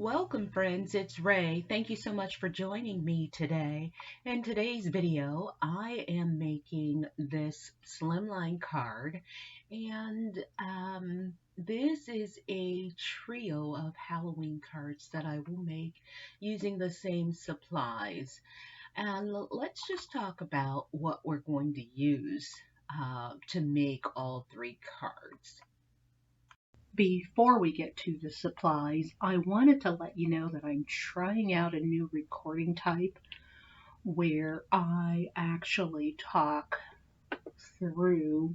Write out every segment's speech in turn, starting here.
Welcome friends, it's Ray. Thank you so much for joining me today. In today's video, I am making this slimline card and this is a trio of Halloween cards that I will make using the same supplies. And let's just talk about what we're going to use to make all three cards. Before we get to the supplies, I wanted to let you know that I'm trying out a new recording type where I actually talk through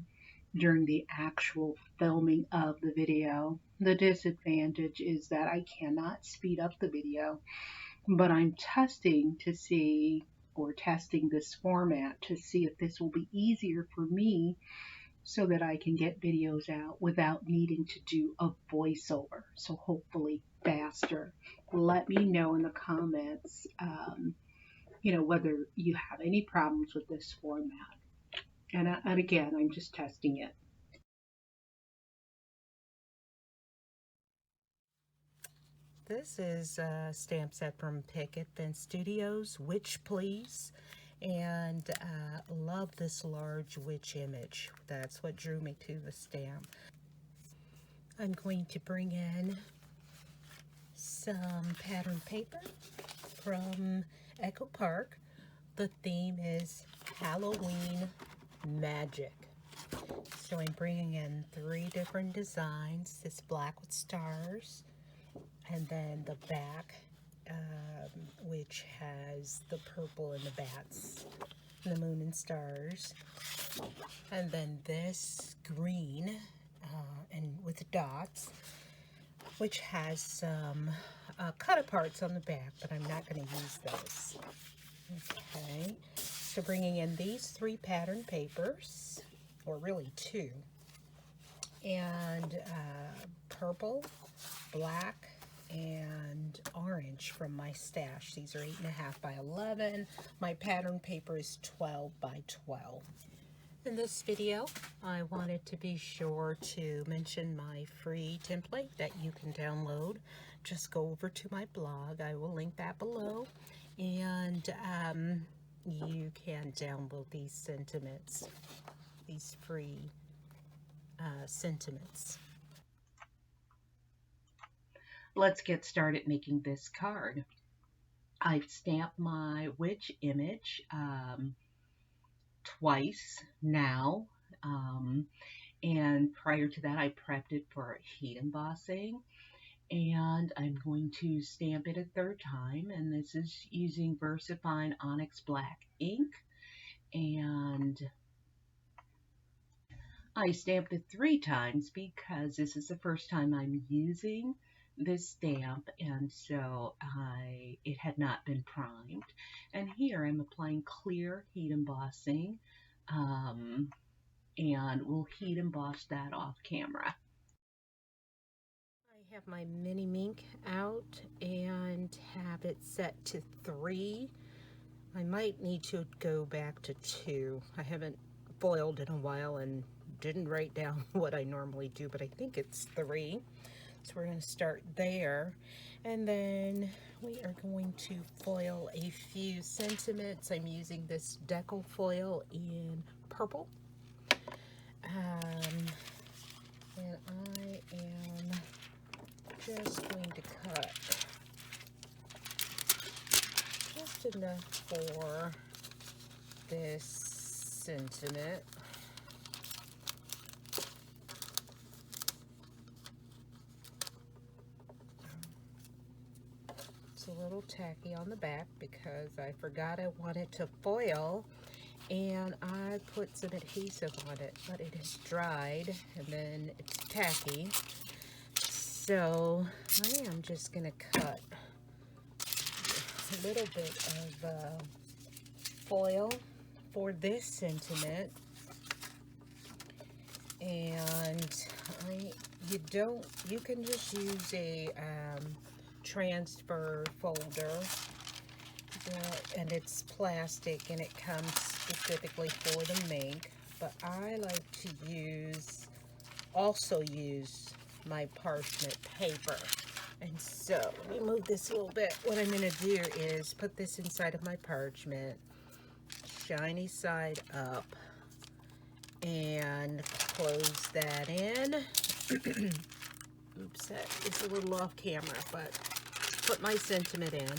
during the actual filming of the video. The disadvantage is that I cannot speed up the video, but I'm testing this format to see if this will be easier for me so that I can get videos out without needing to do a voiceover. So hopefully faster. Let me know in the comments, whether you have any problems with this format. And again, I'm just testing it. This is a stamp set from Picket Fence Studios, Witch Please. And love this large witch image. That's what drew me to the stamp. I'm going to bring in some pattern paper from Echo Park. The theme is Halloween Magic. So I'm bringing in 3 different designs. This black with stars, and then the back, which has the purple and the bats, and the moon and stars, and then this green and with dots, which has some cut aparts on the back, but I'm not going to use those. Okay, so bringing in these 3 pattern papers, or really 2, and purple, black, and orange from my stash. These are 8.5 by 11. My pattern paper is 12 by 12. In this video, I wanted to be sure to mention my free template that you can download. Just go over to my blog. I will link that below. And you can download these sentiments, these free sentiments. Let's get started making this card. I've stamped my witch image twice now, and prior to that I prepped it for heat embossing, and I'm going to stamp it a 3rd time, and this is using VersaFine Onyx Black ink, and I stamped it 3 times because this is the first time I'm using this stamp, and so it had not been primed. And here I'm applying clear heat embossing, and we'll heat emboss that off camera. I have my mini mink out and have it set to 3. I might need to go back to 2. I haven't foiled in a while and didn't write down what I normally do, but I think it's 3. So we're going to start there, and then we are going to foil a few sentiments. I'm using this decal foil in purple, and I am just going to cut just enough for this sentiment. A little tacky on the back because I forgot I wanted to foil, and I put some adhesive on it, but it has dried and then it's tacky. So I am just going to cut a little bit of foil for this sentiment, and you can just use a transfer folder, and it's plastic and it comes specifically for the mink, but I like to also use my parchment paper And so, let me move this a little bit. What I'm going to do is put this inside of my parchment, shiny side up, and close that in. Oops, that is a little off camera, but put my sentiment in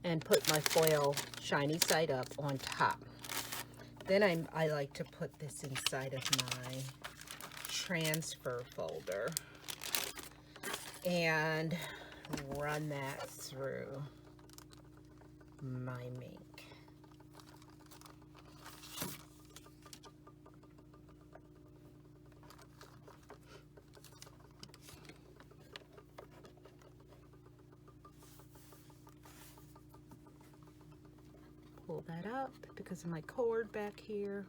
and put my foil shiny side up on top. Then I like to put this inside of my transfer folder and run that through my mink. Pull that up because of my cord back here.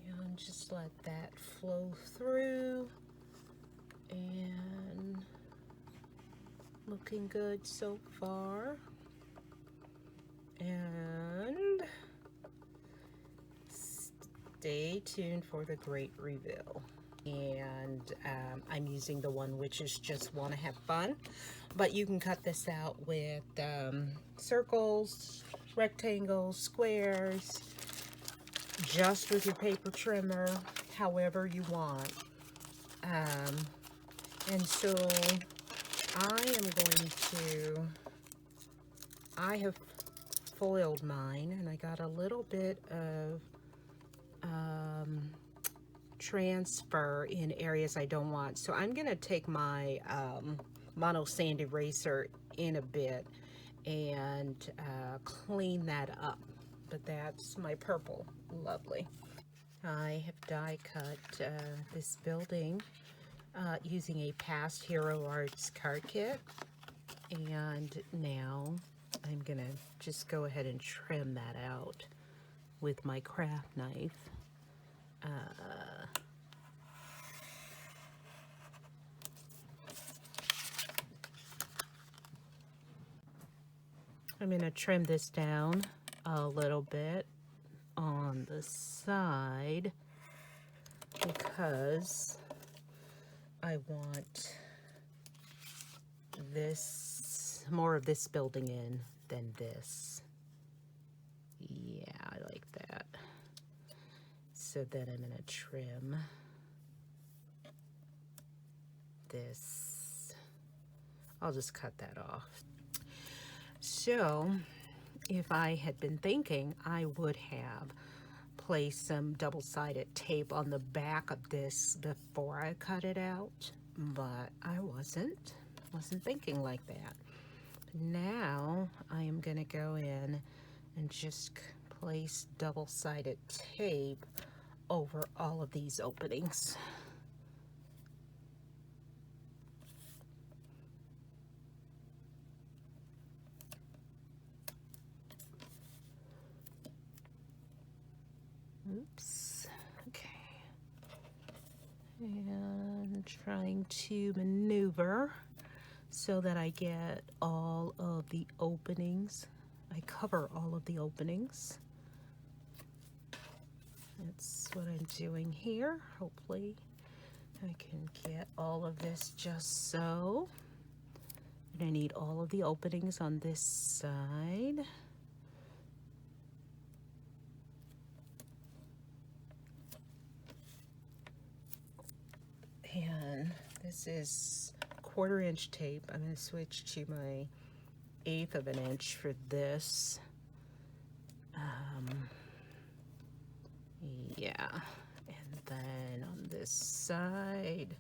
And just let that flow through. And looking good so far. And stay tuned for the great reveal. And I'm using the one which is just want to have fun, but you can cut this out with circles, rectangles, squares, just with your paper trimmer, however you want. And so I have foiled mine, and I got a little bit of transfer in areas I don't want. So I'm going to take my mono sand eraser in a bit and clean that up. But that's my purple. Lovely. I have die cut this building using a past Hero Arts card kit, and now I'm gonna just go ahead and trim that out with my craft knife. I'm going to trim this down a little bit on the side because I want this, more of this building in than this. Yeah, I like that. So then I'm going to trim this. I'll just cut that off. So if I had been thinking, I would have placed some double-sided tape on the back of this before I cut it out, but I wasn't thinking like that. Now I am going to go in and just place double-sided tape over all of these openings. Oops. Okay. And trying to maneuver so that I get all of the openings. I cover all of the openings. That's what I'm doing here. Hopefully I can get all of this just so. And I need all of the openings on this side. And this is 1/4 inch tape. I'm going to switch to my 1/8 of an inch for this. Yeah, and then on this side,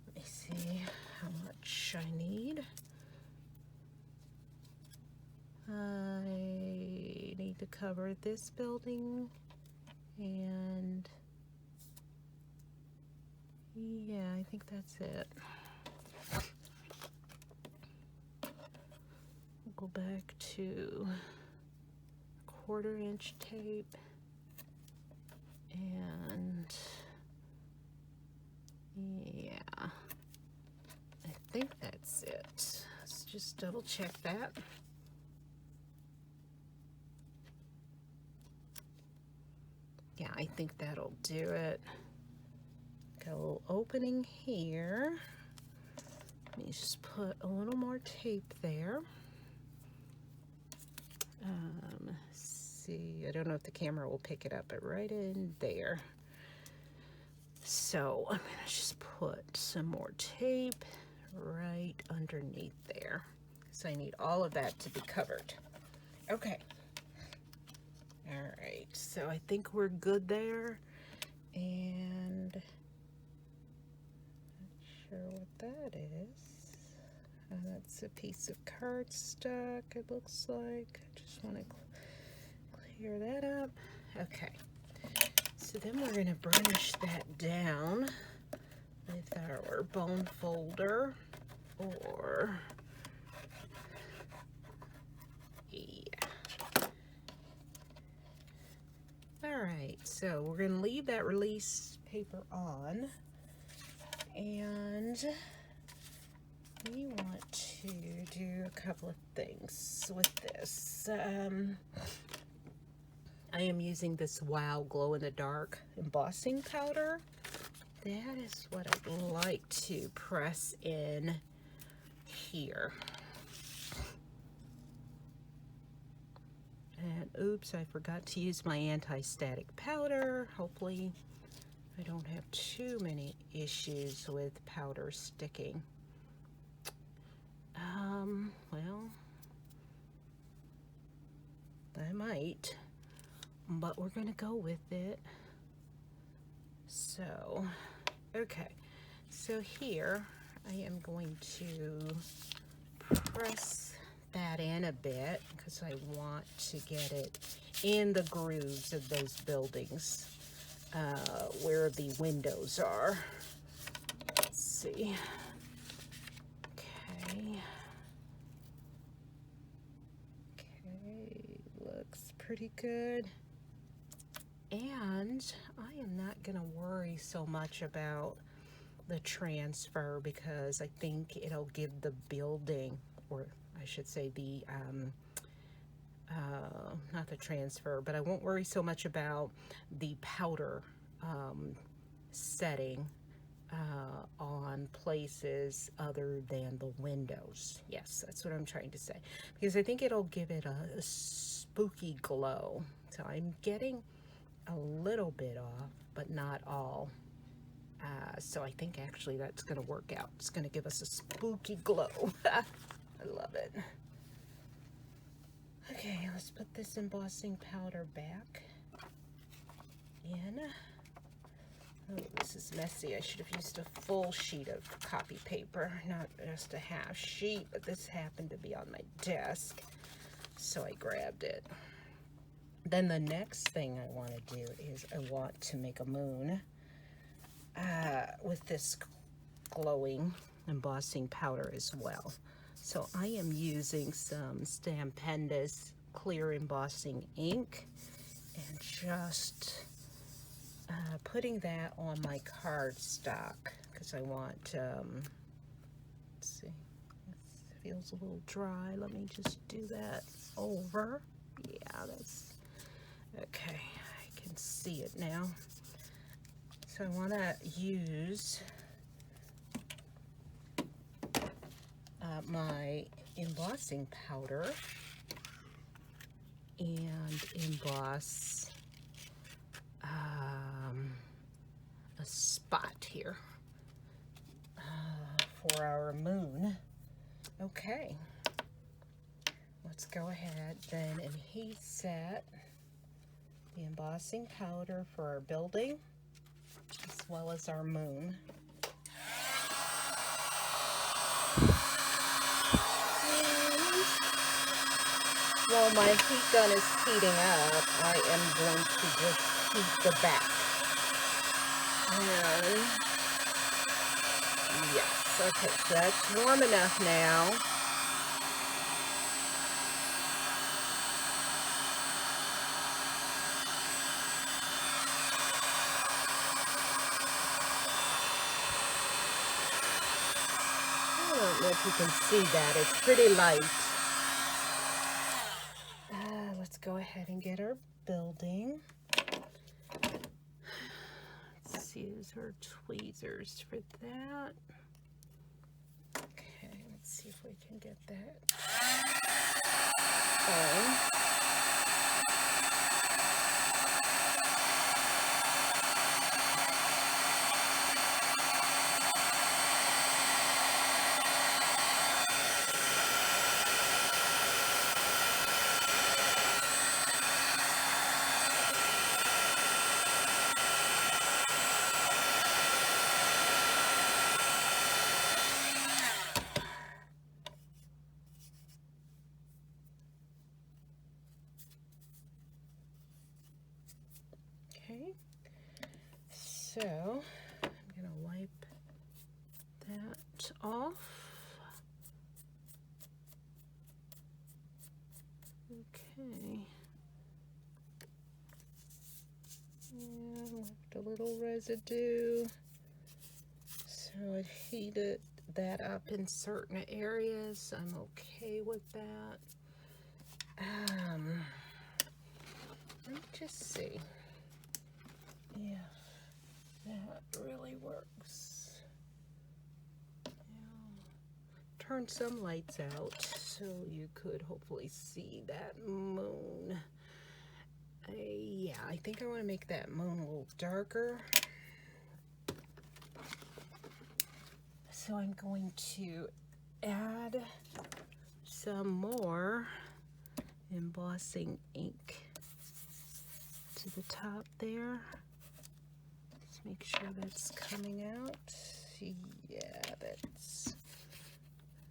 let me see how much I need. I need to cover this building, and yeah, I think that's it. Go back to 1/4 inch tape, and yeah, I think that's it. Let's just double check that. Yeah, I think that'll do it. Got a little opening here. Let me just put a little more tape there. See, I don't know if the camera will pick it up, but right in there. So I'm gonna just put some more tape right underneath there. So I need all of that to be covered. Okay. All right, so I think we're good there. And not sure what that is. That's a piece of cardstock, it looks like. I just want to clear that up. Okay. So then we're going to burnish that down with our bone folder, or all right, so we're going to leave that release paper on, and we want to do a couple of things with this. I am using this Wow Glow in the Dark embossing powder. That is what I'd like to press in here. And oops, I forgot to use my anti-static powder. Hopefully I don't have too many issues with powder sticking. Well, I might, but we're gonna go with it. So, okay, so here I am going to press that in a bit because I want to get it in the grooves of those buildings where the windows are. Let's see. Okay, looks pretty good. And I am not gonna worry so much about the transfer because I think it'll give the building, or I should say the not the transfer, but I won't worry so much about the powder setting on places other than the windows. Yes, that's what I'm trying to say, because I think it'll give it a spooky glow. So I'm getting a little bit off, but not all. So I think actually that's going to work out. It's going to give us a spooky glow. I love it. Okay, let's put this embossing powder back in. Oh, this is messy. I should have used a full sheet of copy paper, not just a half sheet, but this happened to be on my desk, so I grabbed it. Then the next thing I want to do is I want to make a moon with this glowing embossing powder as well. So I am using some Stampendous clear embossing ink and just putting that on my cardstock because I want, let's see, it feels a little dry. Let me just do that over. Yeah, that's okay. I can see it now. So I want to use my embossing powder and emboss a spot here for our moon. Okay, let's go ahead then and heat set the embossing powder for our building as well as our moon. While my heat gun is heating up, I am going to just heat the back. And yes, okay, so that's warm enough now. I don't know if you can see that, it's pretty light. Let's go ahead and get our building. Let's use our tweezers for that. Okay. Let's see if we can get that on. Okay, so I'm going to wipe that off. Okay, and left a little residue, so it heated that up in certain areas. I'm okay with that. Let me just see if that really works. Yeah. Turn some lights out so you could hopefully see that moon. Yeah, I think I want to make that moon a little darker. So I'm going to add some more embossing ink to the top there. Let's make sure that's coming out. Yeah, that's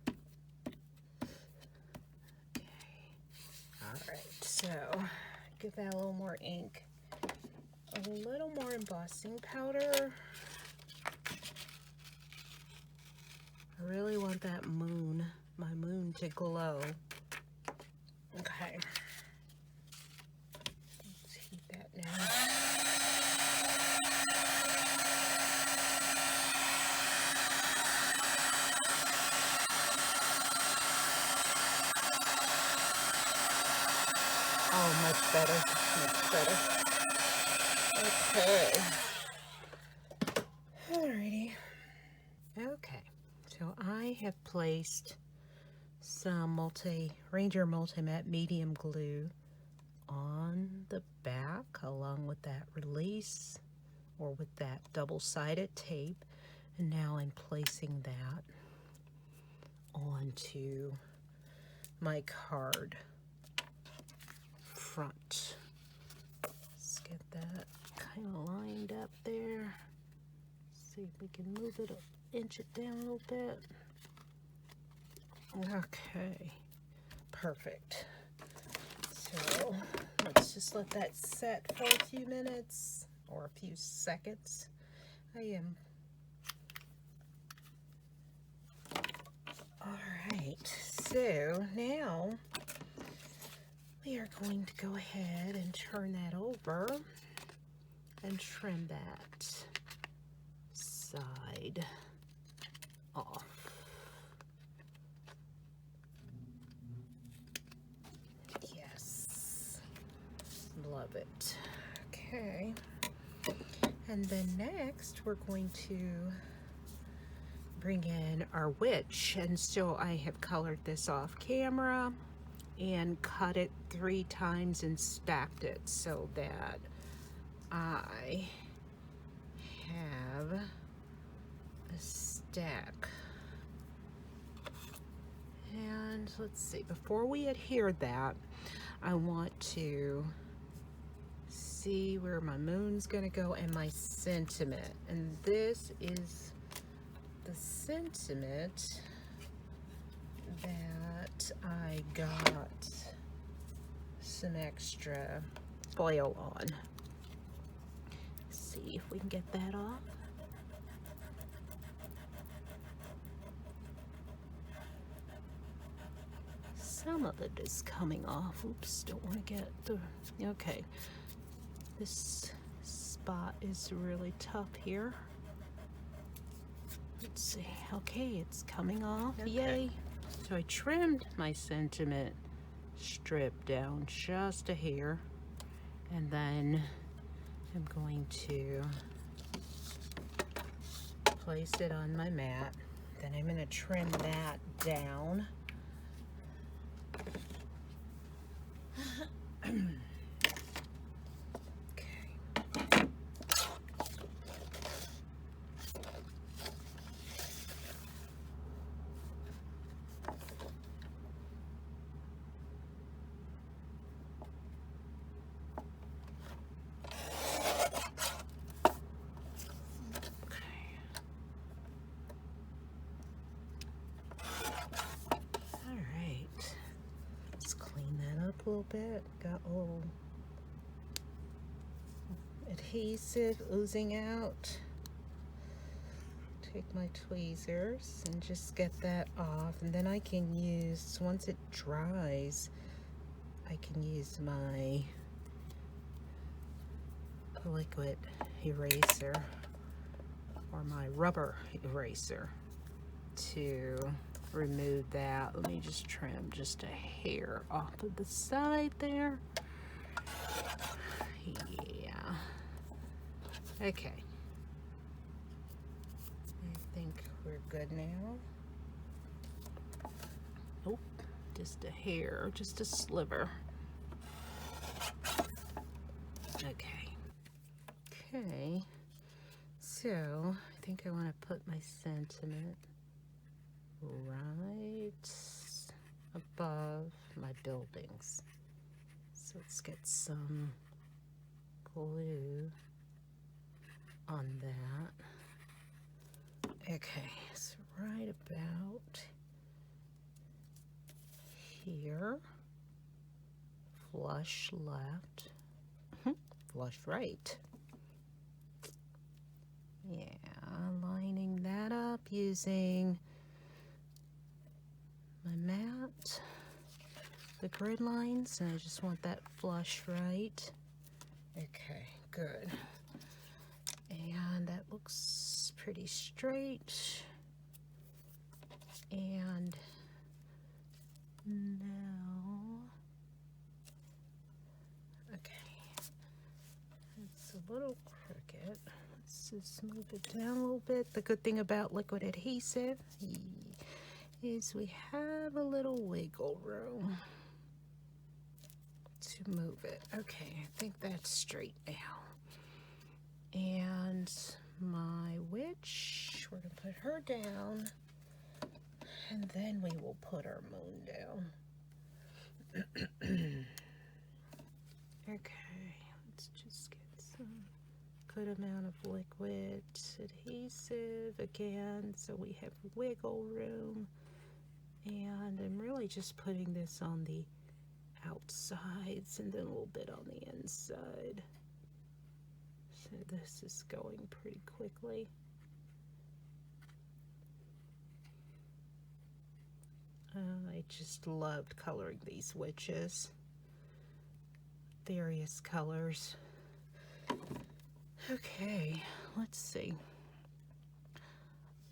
okay. All right, so give that a little more ink, a little more embossing powder. I really want that moon, my moon, to glow. Okay. Let's heat that now. Oh, much better, much better. Okay. Alrighty. Okay, so I have placed some Ranger Multi-Matte Medium Glue on the back along with that release, or with that double-sided tape, and now I'm placing that onto my card front. Let's get that kind of lined up there. See if we can move it, inch it down a little bit. Okay, perfect. So let's just let that set for a few minutes or a few seconds. All right, so now we are going to go ahead and turn that over and trim that side off. Yes, love it. Okay, and then next we're going to bring in our witch, and so I have colored this off camera and cut it 3 times and stacked it so that I have a stack. And let's see, before we adhere that, I want to see where my moon's gonna go and my sentiment. And this is the sentiment that I got some extra foil on. Let's see if we can get that off. Some of it is coming off. Oops, don't want to get the, okay. This spot is really tough here. Let's see, okay, it's coming off, okay. Yay. So I trimmed my sentiment strip down just a hair, and then I'm going to place it on my mat. Then I'm going to trim that down. A little bit. Got a little adhesive oozing out. Take my tweezers and just get that off, and then I can use, once it dries, I can use my liquid eraser or my rubber eraser to remove that. Let me just trim just a hair off of the side there. Yeah. Okay. I think we're good now. Oh, just a hair, just a sliver. Okay. Okay. So, I think I want to put my sentiment right above my buildings. So let's get some glue on that. Okay, so right about here, flush left, flush right. Yeah, lining that up using my mat, the grid lines, and I just want that flush right. Okay, good. And that looks pretty straight. And now, okay, it's a little crooked. Let's just move it down a little bit. The good thing about liquid adhesive is we have a little wiggle room to move it. Okay, I think that's straight now. And my witch, we're gonna put her down, and then we will put our moon down. Okay, let's just get some good amount of liquid adhesive again, so we have wiggle room. And I'm really just putting this on the outsides and then a little bit on the inside. So this is going pretty quickly. I just loved coloring these witches. Various colors. Okay, let's see.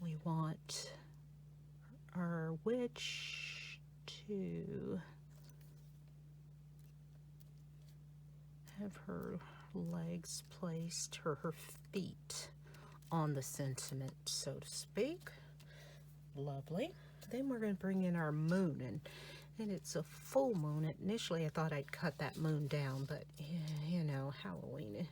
We want our witch to have her legs placed, or her feet on the sentiment, so to speak. Lovely. Then we're going to bring in our moon, and it's a full moon. Initially I thought I'd cut that moon down, but you know, Halloween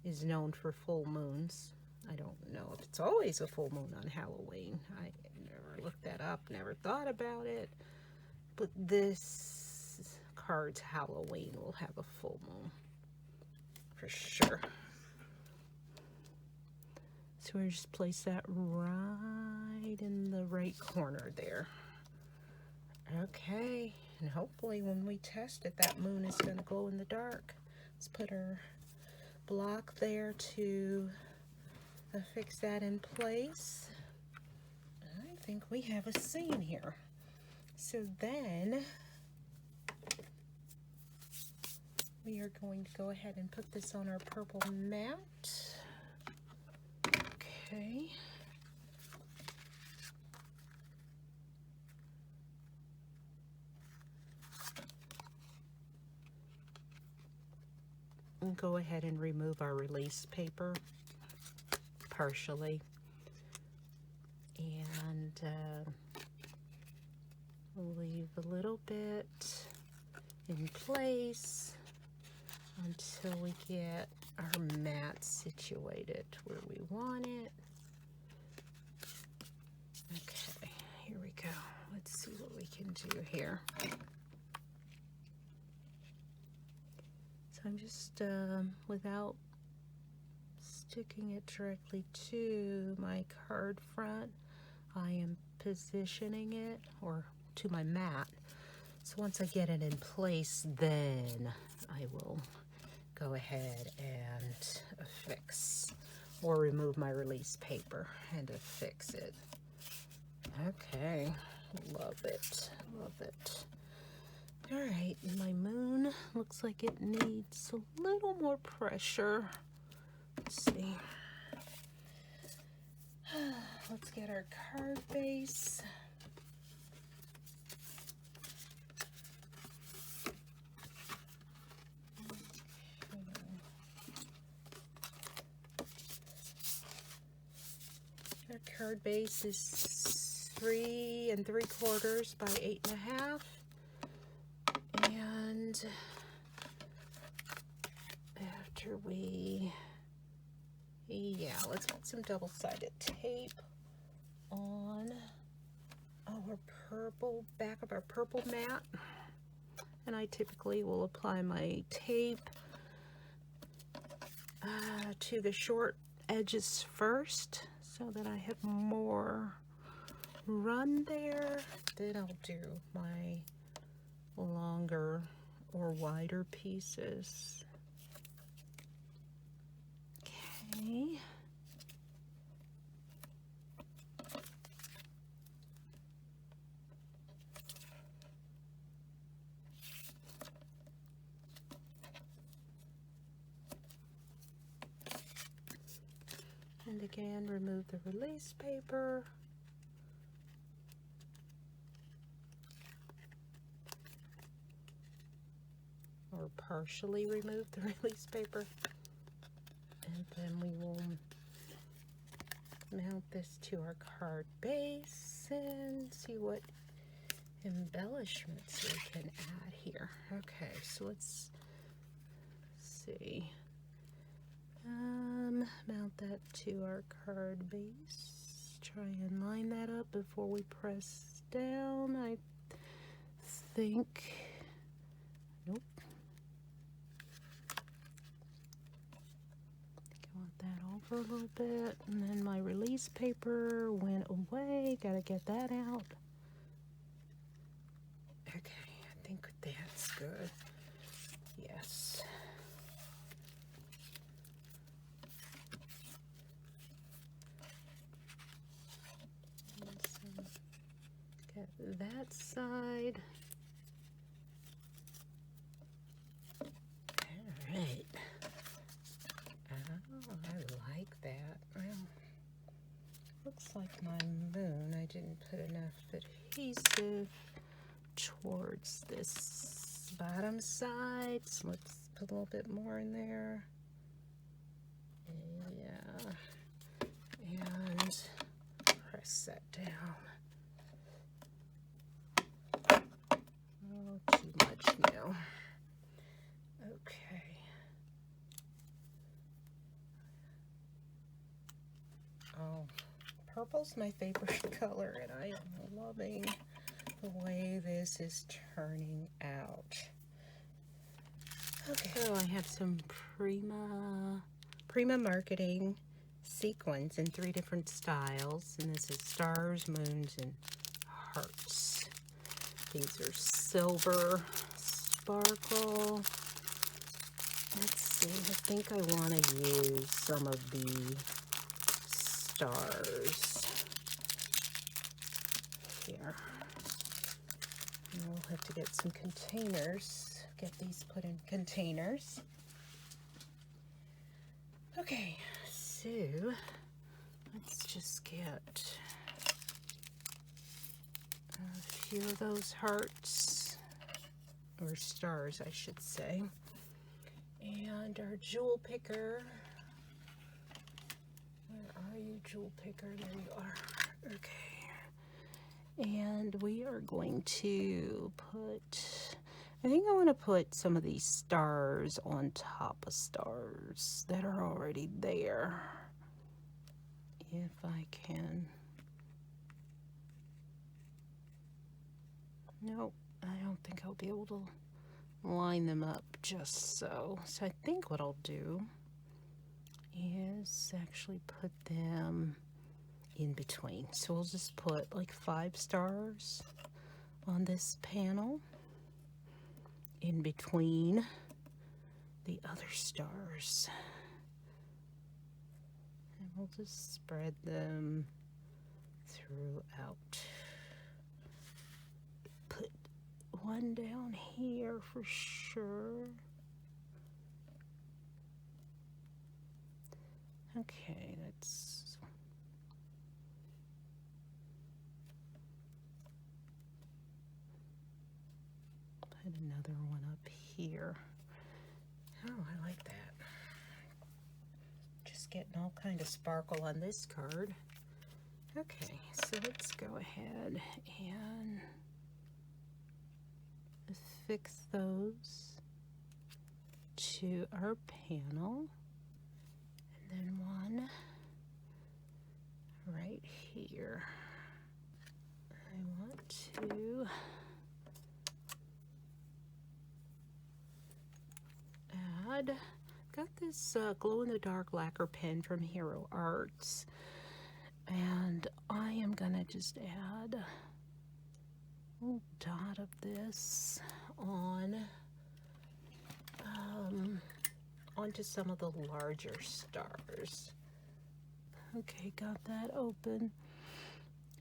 is known for full moons. I don't know if it's always a full moon on Halloween. I never looked that up, never thought about it. But this card's Halloween will have a full moon for sure. So we're just place that right in the right corner there. Okay, and hopefully when we test it, that moon is going to glow in the dark. Let's put our block there to affix that in place. I think we have a scene here. So then we are going to go ahead and put this on our purple mat. Okay. And go ahead and remove our release paper partially. and leave a little bit in place until we get our mat situated where we want it. Okay, here we go. Let's see what we can do here. So I'm just, without sticking it directly to my card front, I am positioning it, or to my mat. So once I get it in place, then I will go ahead and affix or remove my release paper and affix it. Okay, love it, love it. All right, my moon looks like it needs a little more pressure. Let's see. Let's get our card base. Our card base is 3 3/4 by 8 1/2. And after let's put some double-sided tape on our back of our purple mat. And I typically will apply my tape to the short edges first, so that I have more run there. Then I'll do my longer or wider pieces. Okay. And again, remove the release paper. Or partially remove the release paper. And then we will mount this to our card base and see what embellishments we can add here. Okay, so let's see. Mount that to our card base. Try and line that up before we press down. I think, nope. I want that over a little bit, and then my release paper went away. Gotta get that out. Okay, I think that's good. Yes. Get that side. All right. Oh, I like that. Well, looks like my moon, I didn't put enough adhesive towards this bottom side. So let's put a little bit more in there. Yeah. And press that down. Oh, too much now. Okay. Oh, purple's my favorite color, and I am loving the way this is turning out. Okay, so I have some Prima Marketing sequins in 3 different styles, and this is stars, moons, and hearts. These are silver sparkle. Let's see, I think I want to use some of the stars here. And we'll have to get some containers, get these put in containers. Okay, so let's just get a few of those hearts, or stars I should say, and our jewel picker. Where are you, jewel picker? There you are. Okay. And we are going to put, I think I want to put some of these stars on top of stars that are already there. If I can. Nope, I don't think I'll be able to line them up just so. So I think what I'll do is actually put them in between. So we'll just put like 5 stars on this panel in between the other stars. And we'll just spread them throughout. Put one down here for sure. Okay, that's put another one up here. Oh, I like that. Just getting all kind of sparkle on this card. Okay, so let's go ahead and affix those to our panel. And then one right here. I want to add, got this glow-in-the-dark lacquer pen from Hero Arts, and I am gonna just add a little dot of this on onto some of the larger stars. Okay, got that open,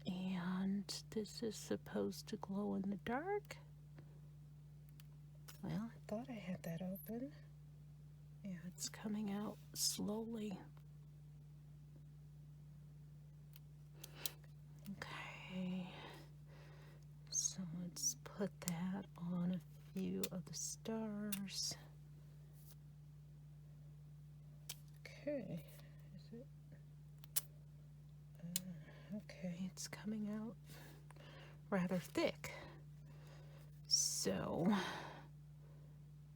and this is supposed to glow in the dark. Well, I thought I had that open. Yeah, it's coming out slowly. Okay, so let's put that on a few of the stars. Okay, is it? Okay, it's coming out rather thick. So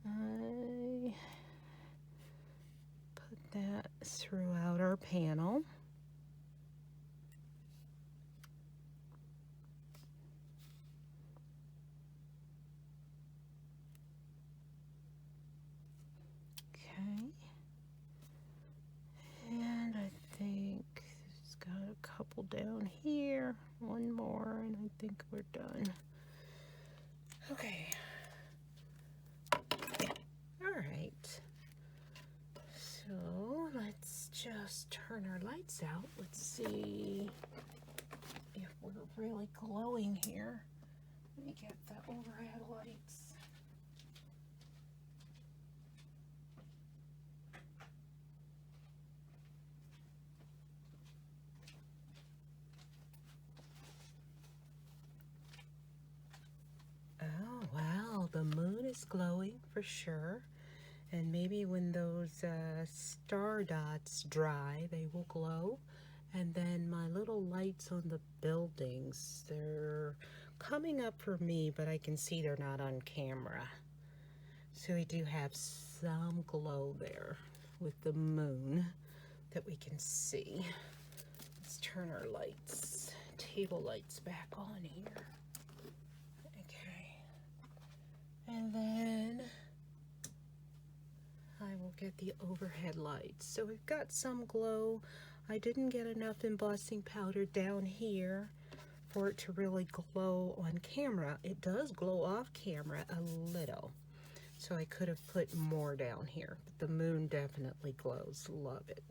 I put that throughout our panel. Okay. And I think it's got a couple down here. One more, and I think we're done. Okay. All right. So let's just turn our lights out. Let's see if we're really glowing here. Let me get the overhead lights. Oh, wow, the moon is glowing for sure. And maybe when those star dots dry, they will glow. And then my little lights on the buildings, they're coming up for me, but I can see they're not on camera. So we do have some glow there with the moon that we can see. Let's turn our lights, table lights back on here. Okay. And then I will get the overhead lights. So we've got some glow. I didn't get enough embossing powder down here for it to really glow on camera. It does glow off camera a little. So I could have put more down here. But the moon definitely glows. Love it.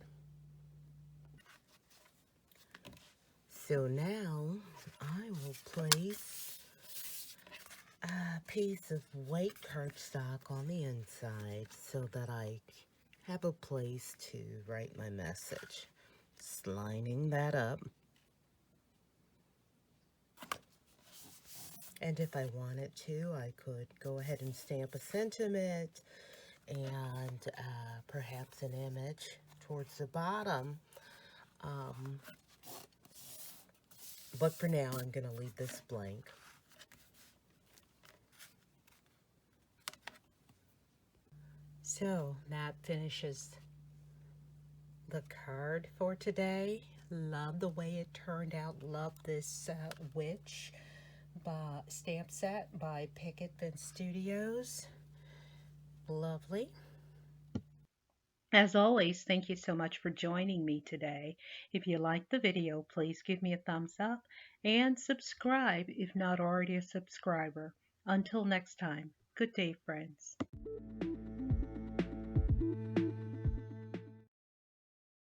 So now I will place a piece of white cardstock on the inside so that I have a place to write my message. Just lining that up. And if I wanted to, I could go ahead and stamp a sentiment and perhaps an image towards the bottom. But for now, I'm going to leave this blank. So that finishes the card for today. Love the way it turned out. Love this witch stamp set by Picket Fence Studios. Lovely. As always, thank you so much for joining me today. If you liked the video, please give me a thumbs up and subscribe if not already a subscriber. Until next time, good day, friends.